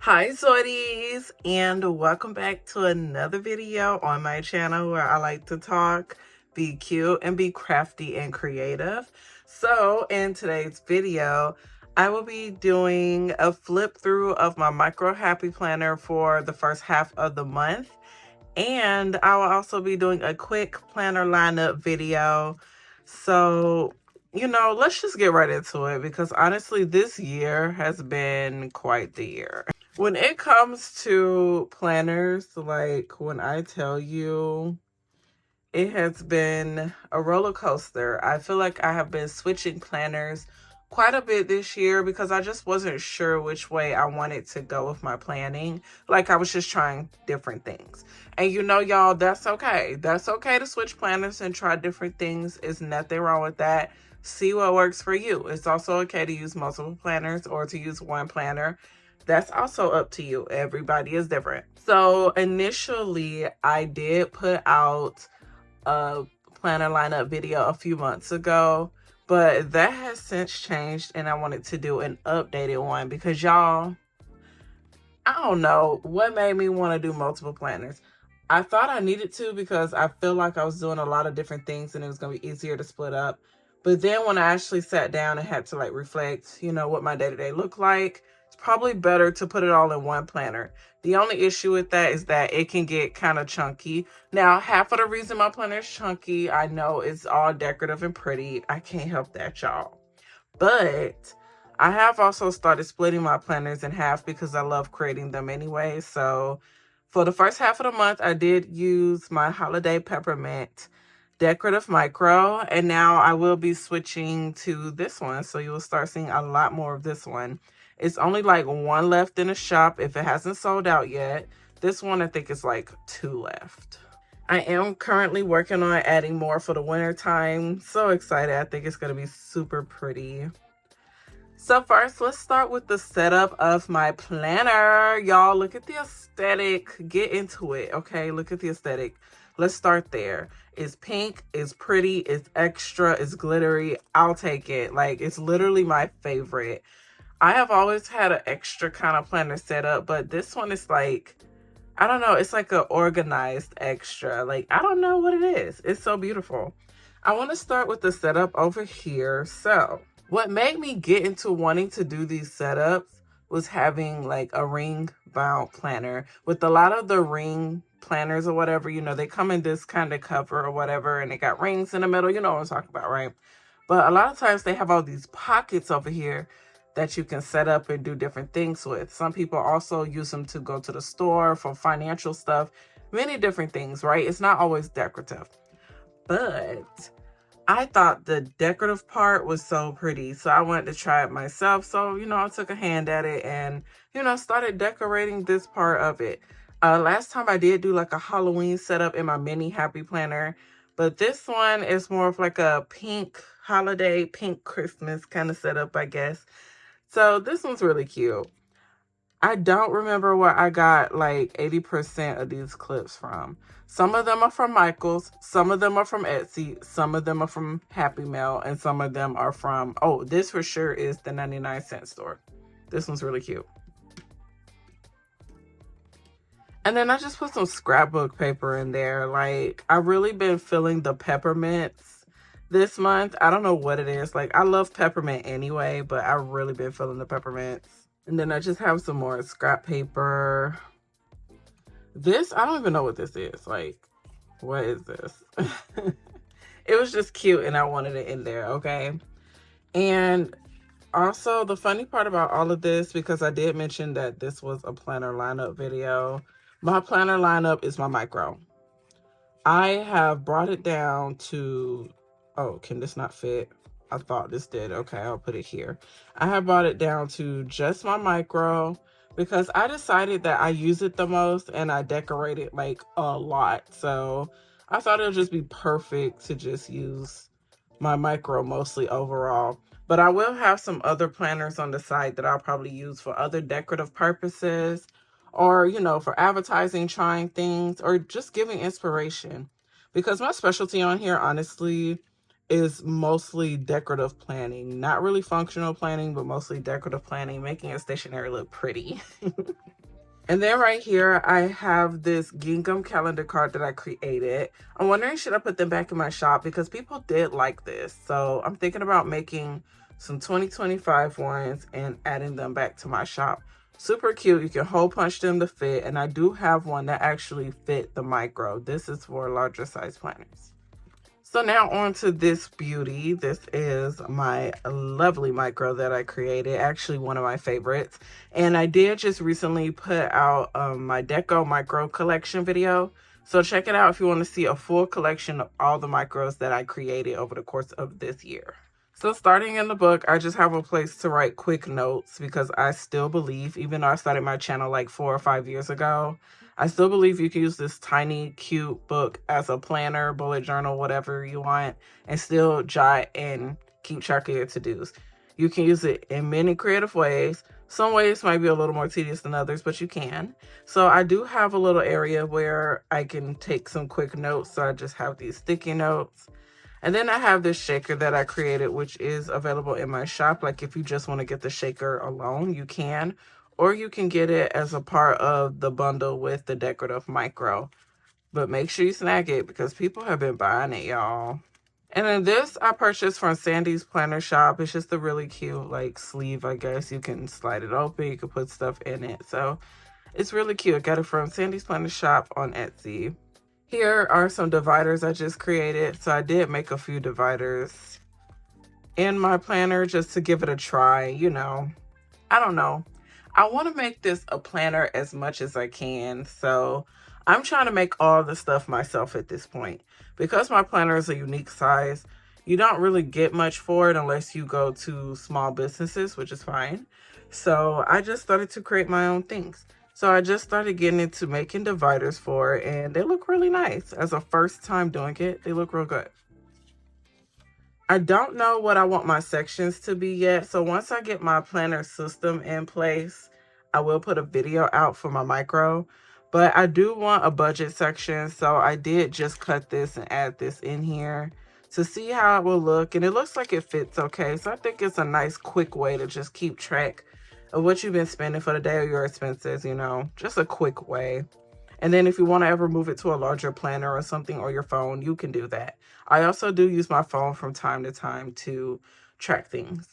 Hi Zoidies, and welcome back to another video on my channel where I like to talk, be cute, and be crafty and creative. So in today's video, I will be doing a flip through of my micro happy planner for the first half of the month. And I will also be doing a quick planner lineup video. So, let's just get right into it because honestly, this year has been quite the year. When it comes to planners, like when I tell you, it has been a roller coaster. I feel like I have been switching planners quite a bit this year because I just wasn't sure which way I wanted to go with my planning. Like I was just trying different things. And y'all, that's okay. That's okay to switch planners and try different things. There's nothing wrong with that. See what works for you. It's also okay to use multiple planners or to use one planner. That's also up to you. Everybody is different. So initially, I did put out a planner lineup video a few months ago, but that has since changed and I wanted to do an updated one because y'all, I don't know what made me want to do multiple planners. I thought I needed to because I feel like I was doing a lot of different things and it was going to be easier to split up. But then when I actually sat down and had to like reflect, what my day-to-day looked like, it's probably better to put it all in one planner. The only issue with that is that it can get kind of chunky. Now, half of the reason my planner is chunky, I know it's all decorative and pretty. I can't help that, y'all. But I have also started splitting my planners in half because I love creating them anyway. So for the first half of the month, I did use my Holiday Peppermint Decorative Micro, and now I will be switching to this one. So you will start seeing a lot more of this one. It's only like one left in the shop if it hasn't sold out yet. This one, I think, is like 2 left. I am currently working on adding more for the winter time. So excited. I think it's going to be super pretty. So first, let's start with the setup of my planner. Y'all, look at the aesthetic. Get into it, okay? Look at the aesthetic. Let's start there. It's pink, it's pretty, it's extra, it's glittery. I'll take it. Like, it's literally my favorite. I have always had an extra kind of planner setup, but this one is like, I don't know, it's like an organized extra. Like, I don't know what it is. It's so beautiful. I want to start with the setup over here. So what made me get into wanting to do these setups was having like a ring bound planner. With a lot of the ring planners or whatever, they come in this kind of cover or whatever, and they got rings in the middle. You know what I'm talking about, right? But a lot of times they have all these pockets over here that you can set up and do different things with. Some people also use them to go to the store for financial stuff, many different things, right? It's not always decorative. But I thought the decorative part was so pretty, so I wanted to try it myself. So, I took a hand at it and, started decorating this part of it. Last time I did do like a Halloween setup in my mini happy planner, but this one is more of like a pink holiday, pink Christmas kind of setup, I guess. So this one's really cute. I don't remember where I got like 80% of these clips from. Some of them are from Michael's, some of them are from Etsy, some of them are from Happy Mail, and some of them are from, oh, this for sure is the 99-cent store. This one's really cute. And then I just put some scrapbook paper in there. Like, I've really been feeling the peppermints this month. I don't know what it is. Like, I love peppermint anyway, but I've really been feeling the peppermints. And then I just have some more scrap paper. This, I don't even know what this is. Like, what is this? It was just cute and I wanted it in there, okay? And also, the funny part about all of this, because I did mention that this was a planner lineup video, my planner lineup is my micro. I have brought it down to, oh, can this not fit? I thought this did. Okay, I'll put it here. I have brought it down to just my micro because I decided that I use it the most and I decorate it like a lot. So I thought it would just be perfect to just use my micro mostly overall. But I will have some other planners on the side that I'll probably use for other decorative purposes or, for advertising, trying things, or just giving inspiration. Because my specialty on here, honestly, is mostly decorative planning, not really functional planning, but mostly decorative planning, making a stationery look pretty. And then right here, I have this gingham calendar card that I created. I'm wondering, should I put them back in my shop? Because people did like this. So I'm thinking about making some 2025 ones and adding them back to my shop. Super cute. You can hole punch them to fit. And I do have one that actually fit the micro. This is for larger size planners. So now on to this beauty. This is my lovely micro that I created, actually one of my favorites. And I did just recently put out my Deco micro collection video. So check it out if you want to see a full collection of all the micros that I created over the course of this year. So starting in the book, I just have a place to write quick notes because I still believe, even though I started my channel like 4 or 5 years ago, I still believe you can use this tiny, cute book as a planner, bullet journal, whatever you want, and still jot and keep track of your to-dos. You can use it in many creative ways. Some ways might be a little more tedious than others, but you can. So I do have a little area where I can take some quick notes. So I just have these sticky notes. And then I have this shaker that I created, which is available in my shop. Like if you just want to get the shaker alone, you can. Or you can get it as a part of the bundle with the decorative micro. But make sure you snag it because people have been buying it, y'all. And then this I purchased from Sandy's Planner Shop. It's just a really cute like sleeve, I guess. You can slide it open. You can put stuff in it. So it's really cute. I got it from Sandy's Planner Shop on Etsy. Here are some dividers I just created. So I did make a few dividers in my planner just to give it a try, you know. I don't know. I want to make this a planner as much as I can. So I'm trying to make all the stuff myself at this point. Because my planner is a unique size, you don't really get much for it unless you go to small businesses, which is fine. So I just started to create my own things. So I just started getting into making dividers for it, and they look really nice. As a first time doing it, they look real good. I don't know what I want my sections to be yet. So once I get my planner system in place, I will put a video out for my micro. But I do want a budget section. So I did just cut this and add this in here to see how it will look. And it looks like it fits okay. So I think it's a nice quick way to just keep track of what you've been spending for the day or your expenses, you know, just a quick way. And then if you want to ever move it to a larger planner or something, or your phone, you can do that. I also do use my phone from time to time to track things.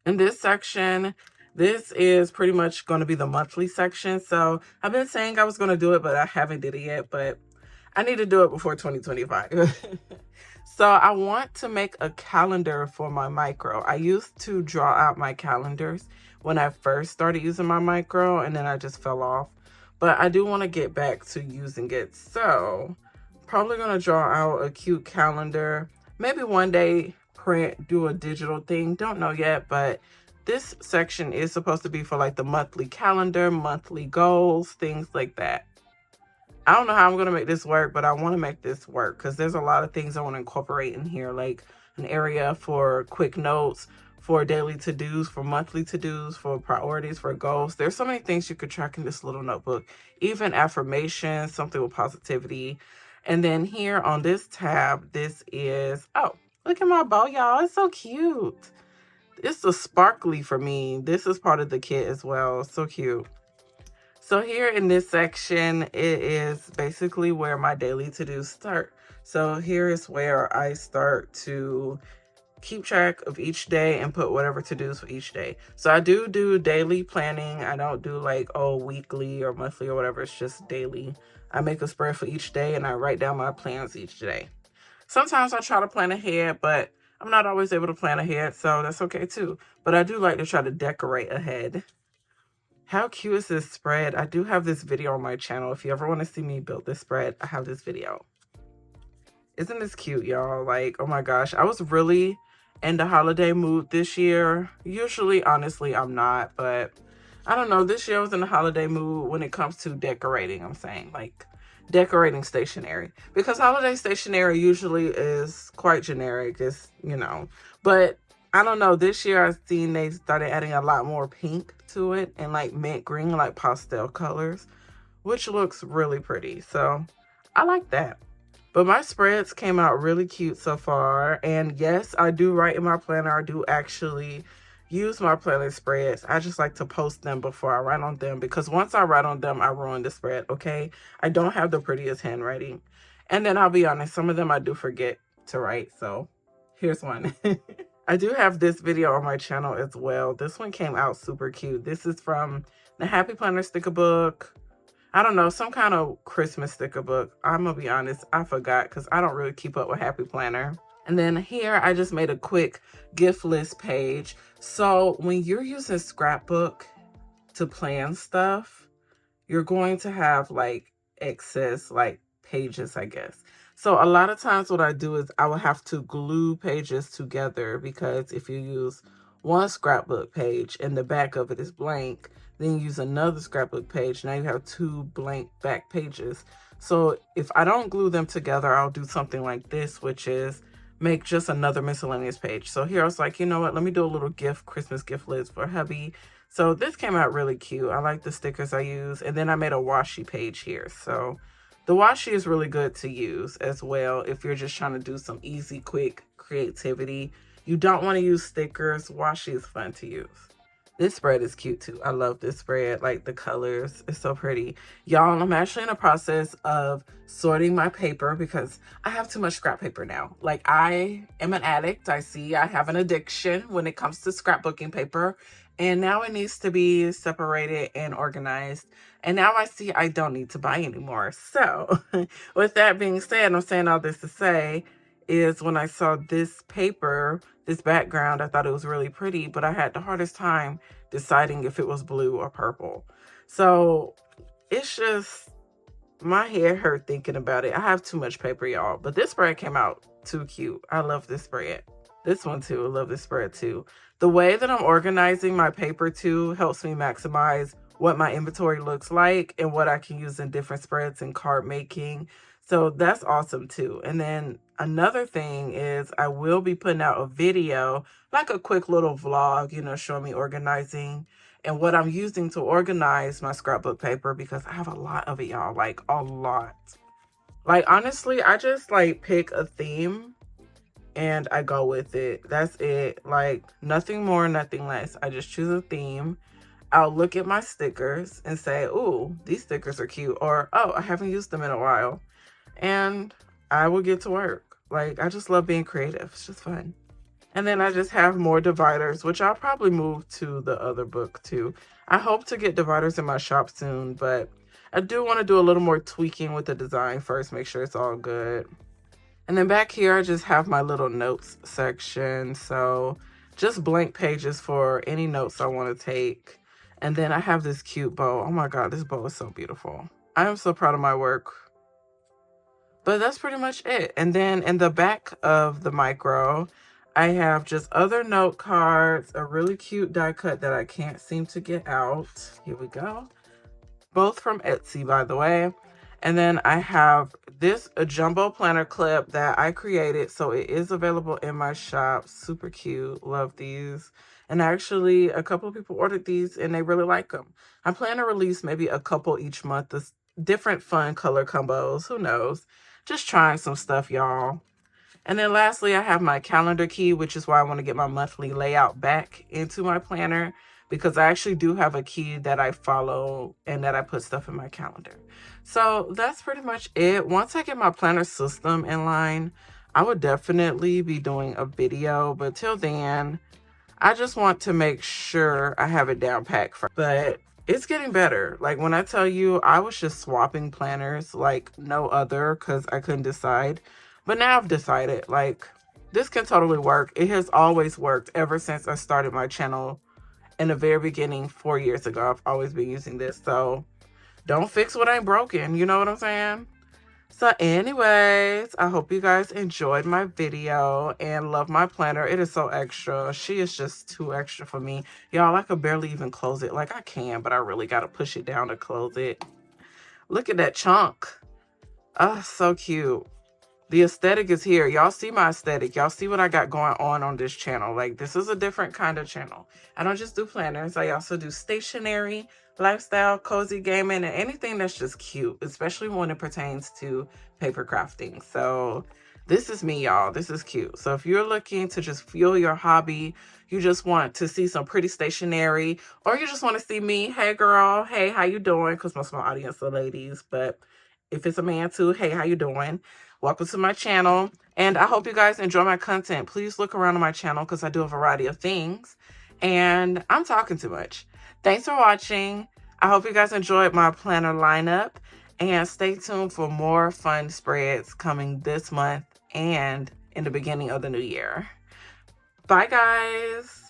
In this section, this is pretty much going to be the monthly section. So I've been saying I was going to do it, but I haven't did it yet. But I need to do it before 2025. So I want to make a calendar for my micro. I used to draw out my calendars when I first started using my micro, and then I just fell off. But I do want to get back to using it. So probably going to draw out a cute calendar. Maybe one day print, do a digital thing. Don't know yet, but this section is supposed to be for like the monthly calendar, monthly goals, things like that. I don't know how I'm going to make this work, but I want to make this work because there's a lot of things I want to incorporate in here, like an area for quick notes, for daily to-dos, for monthly to-dos, for priorities, for goals. There's so many things you could track in this little notebook, even affirmations, something with positivity. And then here on this tab, this is, oh, look at my bow, y'all. It's so cute. It's a sparkly for me. This is part of the kit as well. So cute. So here in this section, it is basically where my daily to-dos start. So here is where I start to keep track of each day and put whatever to-dos for each day. So I do daily planning. I don't do like, oh, weekly or monthly or whatever. It's just daily. I make a spread for each day and I write down my plans each day. Sometimes I try to plan ahead, but I'm not always able to plan ahead, so that's okay too. But I do like to try to decorate ahead. How cute is this spread? I do have this video on my channel. If you ever want to see me build this spread, I have this video. Isn't this cute, y'all? Like, oh my gosh. I was really in the holiday mood this year. Usually, honestly, I'm not. But I don't know. This year I was in the holiday mood when it comes to decorating. I'm saying, like, decorating stationery. Because holiday stationery usually is quite generic. It's, you know. But I don't know. This year I've seen they started adding a lot more pink to it and like mint green, like pastel colors, which looks really pretty. So I like that. But my spreads came out really cute so far. And yes, I do write in my planner. I do actually use my planner spreads. I just like to post them before I write on them, because once I write on them, I ruin the spread, okay? I don't have the prettiest handwriting. And then I'll be honest, some of them I do forget to write. So here's one. I do have this video on my channel as well. This one came out super cute. This is from the Happy Planner sticker book. I don't know, some kind of Christmas sticker book. I'm gonna be honest, I forgot because I don't really keep up with Happy Planner. And then here I just made a quick gift list page. So when you're using Scrapbook to plan stuff, you're going to have like excess like pages, I guess. So a lot of times what I do is I will have to glue pages together, because if you use one scrapbook page and the back of it is blank, then you use another scrapbook page, now you have two blank back pages. So if I don't glue them together, I'll do something like this, which is make just another miscellaneous page. So here I was like, you know what, let me do a little Christmas gift list for hubby. So this came out really cute. I like the stickers I use. And then I made a washi page here. So the washi is really good to use as well if you're just trying to do some easy, quick creativity. You don't want to use stickers. Washi is fun to use. This spread is cute too. I love this spread. Like the colors, it's so pretty. Y'all, I'm actually in the process of sorting my paper because I have too much scrap paper now. Like, I am an addict. I have an addiction when it comes to scrapbooking paper. And now it needs to be separated and organized. And now I see I don't need to buy anymore. So with that being said, I'm saying all this to say is when I saw this paper, this background, I thought it was really pretty, but I had the hardest time deciding if it was blue or purple. So it's just, my head hurt thinking about it. I have too much paper, y'all, but this spread came out too cute. I love this spread. This one too, I love this spread too. The way that I'm organizing my paper too helps me maximize what my inventory looks like and what I can use in different spreads and card making. So that's awesome too. And then another thing is I will be putting out a video, like a quick little vlog, you know, showing me organizing and what I'm using to organize my scrapbook paper, because I have a lot of it, y'all, like a lot. Like, honestly, I just like pick a theme and I go with it. That's it. Like, nothing more, nothing less. I just choose a theme. I'll look at my stickers and say, ooh, these stickers are cute. Or, oh, I haven't used them in a while. And I will get to work. Like, I just love being creative. It's just fun. And then I just have more dividers, which I'll probably move to the other book too. I hope to get dividers in my shop soon, but I do want to do a little more tweaking with the design first, make sure it's all good. And then back here, I just have my little notes section. So just blank pages for any notes I want to take. And then I have this cute bow. Oh my God, this bow is so beautiful. I am so proud of my work. But that's pretty much it. And then in the back of the micro, I have just other note cards, a really cute die cut that I can't seem to get out. Here we go. Both from Etsy, by the way. And then I have a jumbo planner clip that I created. So it is available in my shop. Super cute. Love these. And actually, a couple of people ordered these and they really like them. I plan to release maybe a couple each month. This different fun color combos. Who knows? Just trying some stuff, y'all. And then lastly, I have my calendar key, which is why I want to get my monthly layout back into my planner, because I actually do have a key that I follow and that I put stuff in my calendar. So that's pretty much it. Once I get my planner system in line, I would definitely be doing a video. But till then, I just want to make sure I have it down packed. But it's getting better. Like, when I tell you, I was just swapping planners like no other because I couldn't decide. But now I've decided, like, this can totally work. It has always worked ever since I started my channel in the very beginning 4 years ago. I've always been using this. So don't fix what ain't broken. You know what I'm saying? So anyways, I hope you guys enjoyed my video and love my planner. It is so extra. She is just too extra for me. Y'all, I could barely even close it. Like, I can, but I really got to push it down to close it. Look at that chunk. Oh, so cute. The aesthetic is here. Y'all see my aesthetic. Y'all see what I got going on this channel. Like, this is a different kind of channel. I don't just do planners. I also do stationery, lifestyle, cozy gaming, and anything that's just cute, especially when it pertains to paper crafting. So this is me, y'all. This is cute. So if you're looking to just fuel your hobby, you just want to see some pretty stationery, or you just want to see me, hey girl, hey, how you doing? Because most of my audience are ladies, but if it's a man too, hey, how you doing? Welcome to my channel, and I hope you guys enjoy my content. Please look around on my channel because I do a variety of things, and I'm talking too much. Thanks for watching. I hope you guys enjoyed my planner lineup, and stay tuned for more fun spreads coming this month and in the beginning of the new year. Bye, guys.